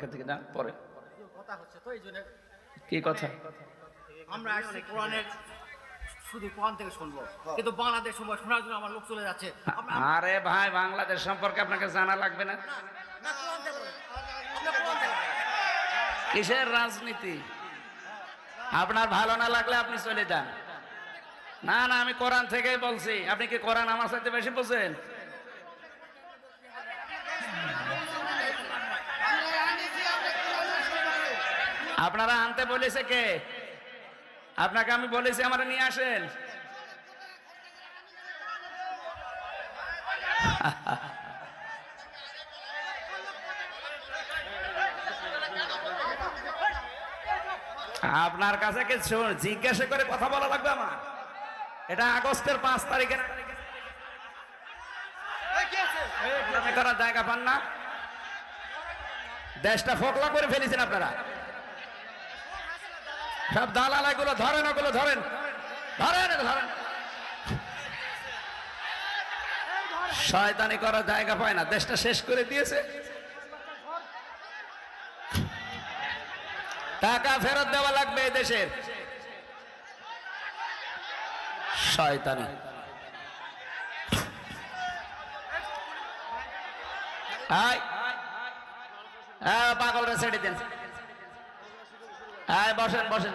এখান থেকে না পরে কথা হচ্ছে তো এই জন্য কি কথা? আমরা আসছি কোরআনের, শুধু কোরআন থেকে শুনবো, কিন্তু বাংলাদেশ সময় শোনার জন্য আমার লোক চলে যাচ্ছে। আরে ভাই, বাংলাদেশ সম্পর্কে আপনাকে জানা লাগবে না? না, কোরআন থেকে বলেন। আমরা কোরআন থেকে বলেন। কিসের রাজনীতি? আপনার ভালো না লাগলে আপনি চলে যান। না না, আমি কোরআন থেকেই বলছি। আপনি কি কোরআন আমার সাথে বেশি বোঝেন? আপনারা আনতে বলেছে কে? আপনাকে আমি বলেছি আমার নিয়ে আসেন। আপনার কাছে কিছু জিজ্ঞাসা করে কথা বলা লাগবে আমার? এটা আগস্টের 5 তারিখে করার জায়গা পান না? দেশটা ফোকলা করে ফেলেছেন আপনারা। সব দালাল এগুলো ধরেন, ওগুলো ধরেন, ধরেন ধরেন। শয়তানি করার জায়গা পায় না, দেশটা শেষ করে দিয়েছে। টাকা ফেরত দেওয়া লাগবে এই দেশের। শয়তানি। পাগলরা ছেড়ে দেন। বসেন বসেন।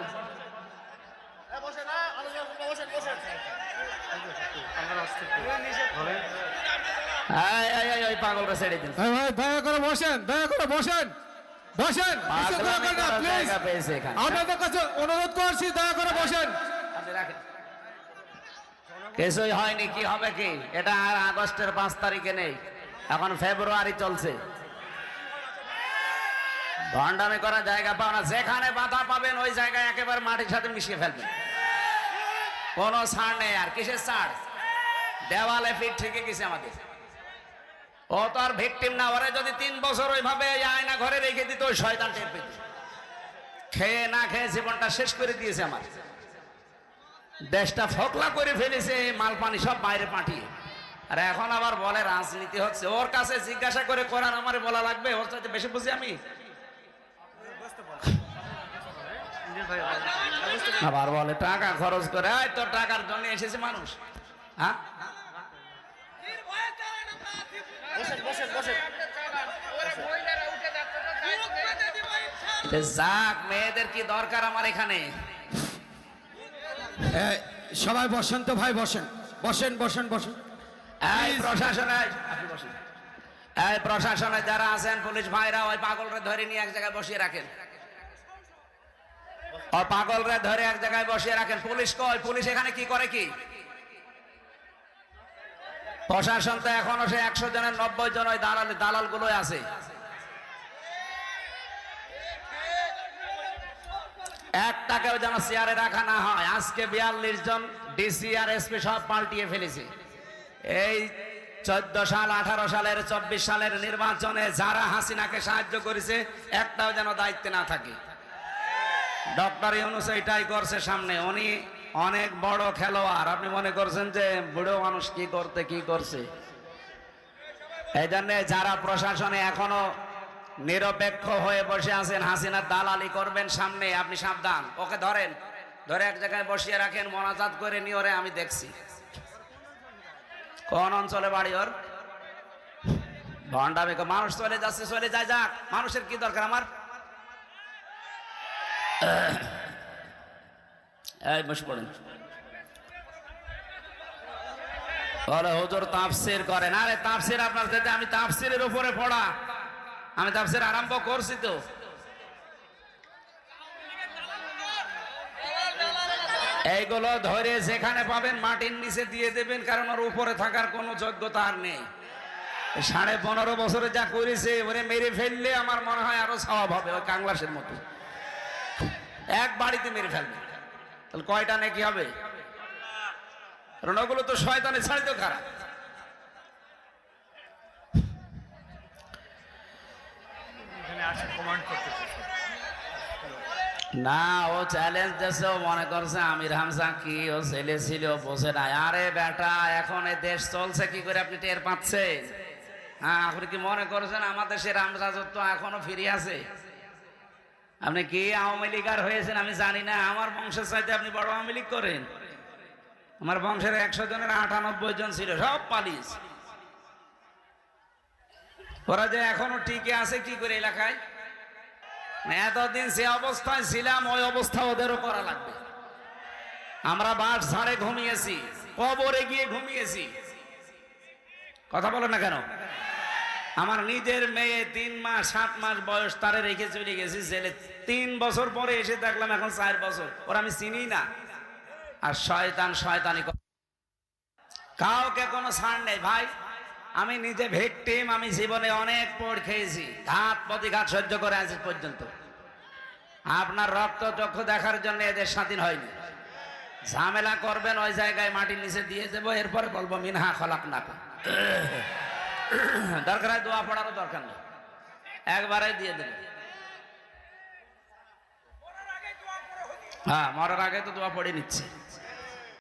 পাগলরা ছেড়ে দিন। দয়া করে বসেন, দয়া করে বসেন, বসেন। আপনাদের কাছে অনুরোধ করছি, দয়া করে বসেন। কিছুই হয়নি, কি হবে কি? এটা আর আগস্টের 5 তারিখে নেই, এখন ফেব্রুয়ারি চলছে। ভণ্ডামি করার জায়গা পাও না। যেখানে বাধা পাবেন ওই জায়গায় একেবারে মাটির সাথে মিশিয়ে ফেলবেন। কোনো ছাড় নেই। আর কিসের ছাড়? দেওয়ালে পিঠ ঠেকে গেছে আমাদের। ও তো আর ভিকটিম না। ওরে যদি 3 বছর ওইভাবে আয়না ঘরে রেখে দিত, ওই শয়তান টের পেত। খেয়ে না খেয়ে জীবনটা শেষ করে দিয়েছে আমার। দেশটা ফোকলা করে ফেলেছে, মাল পানি সব বাইরে পাঠিয়ে। আর এখন আবার বলে রাজনীতি হচ্ছে। ওর কাছে জিজ্ঞাসা করে কোরআন আমারে বলা লাগবে? ওর চাইতে বেশি বুঝি আমি? আবার বলে টাকা খরচ করে। তোর টাকার জন্য এসেছে মানুষ? হ্যাঁ, যাক, মেয়েদের কি দরকার আমার এখানে? সবাই বসেন তো ভাই, বসেন বসেন বসেন বসেন। এই প্রশাসনে যারা আছেন, পুলিশ ভাইরা, ওই পাগলরে ধরে নিয়ে এক জায়গায় বসিয়ে রাখেন। ও পাগলরে ধরে এক জায়গায় বসিয়ে রাখেন। পুলিশ কই? পুলিশ এখানে কি করে? কি প্রশাসন তো এখনো সে 100 জনের 90 জন ওই দালাল গুলো আছে। একটাকেও যেন চেয়ারে রাখা না হয়। আজকে 42 জন ডিসি আর এসপি সব পাল্টিয়ে ফেলেছে। এই 14 সাল, 18 সালের, 24 সালের নির্বাচনে যারা হাসিনাকে সাহায্য করেছে, একটাও যেন দায়িত্বে না থাকে। ডক্টর ইউনূস এটাই করছে সামনে। উনি অনেক বড় খেলোয়াড়। আপনি মনে করছেন যে বুড়ো মানুষ কি করছে? এই জন্য যারা প্রশাসনে এখনো নিরপেক্ষ হয়ে বসে আছেন, হাসিনার দালালি করবেন সামনে, আপনি সাবধান। ওকে ধরেন, ধরে এক জায়গায় বসিয়ে রাখেন, মোনাজাত করে নিয়ে। ওরে আমি দেখছি কোন অঞ্চলে বাড়ি ওর। ভণ্ডামি। মানুষ চলে যাচ্ছে, চলে যায়, যাক। মানুষের কি দরকার আমার? এই বসে পড়েন। বলে হুজুর তাফসীর করেন। আরে তাফসীর আপনার সাথে, আমি তাফসীরের উপরে পড়া, আমি তাফসীর আরম্ভ করছি তো। এইগুলো ধরে যেখানে পাবেন মাটির নিচে দিয়ে দেবেন, কারণ ওর উপরে থাকার কোনো যোগ্যতা আর নেই। 15.5 বছরে যা করেছে, ওরে মেরে ফেললে আমার মনে হয় আরো সওয়াব হবে। ওই কাংলাসের মতো এক বাড়িতে মেরে ফেলবে, তাহলে কয়টা নাকি হবে? কারণ ওগুলো তো শয়তানের ছাড়ি তো খারাপ। না, ও চ্যালেঞ্জ দিয়েছে। ও মনে করছে আমির হামজা কি ও ছেলে ছিল, বোঝে না। আরে বেটা, এখন এই দেশ চলছে কি করে আপনি টের পাচ্ছেন? হ্যাঁ, আপনি কি মনে করছেন আমাদের সে রামরাজত্ব এখনো ফিরে আছে? আপনি কি আওয়ামী লীগার হয়েছেন আমি জানি না, আমার বংশের চাইতে আপনি বড় আওয়ামী লীগ করেন। আমার বংশের 100 জনের 98 জন ছিল, সব পালিয়েছে। ওরা যে এখনো টিকে আছে কি করে এলাকায়? এতদিন যে অবস্থায় ছিলাম ওই অবস্থা ওদেরও করা লাগবে। আমরা বাস ঝাড়ে ঘুমিয়েছি, কবরে গিয়ে ঘুমিয়েছি, কথা বলো না কেন? আমার নিজের মেয়ে 3 মাস 7 মাস বয়স, তারে রেখে চলে গেছি জেলে। 3 বছর পরে এসে দেখলাম এখন 4 বছর, ওরা আমি চিনি না। আর শয়তান শয়তানি কাউকে কোনো ছাড় নেই ভাই। আমি নিজে ভিকটিম, আমি জীবনে অনেক পড় খেয়েছি, ঘাত প্রতিঘাত সহ্য করে আজ পর্যন্ত। আপনার রক্ত চক্ষু দেখার জন্য এদের স্বাধীন হয়নি। ঝামেলা করবেন ওই জায়গায় মাটির নিচে দিয়ে দেবো, এরপরে বলবো মিনহা খলাকনাকুম। দরকার হয় দোয়া পড়ারও দরকার নেই, একবারে দিয়ে দেবে। হ্যাঁ, মরার আগে তো দোয়া পড়ে নিচ্ছে।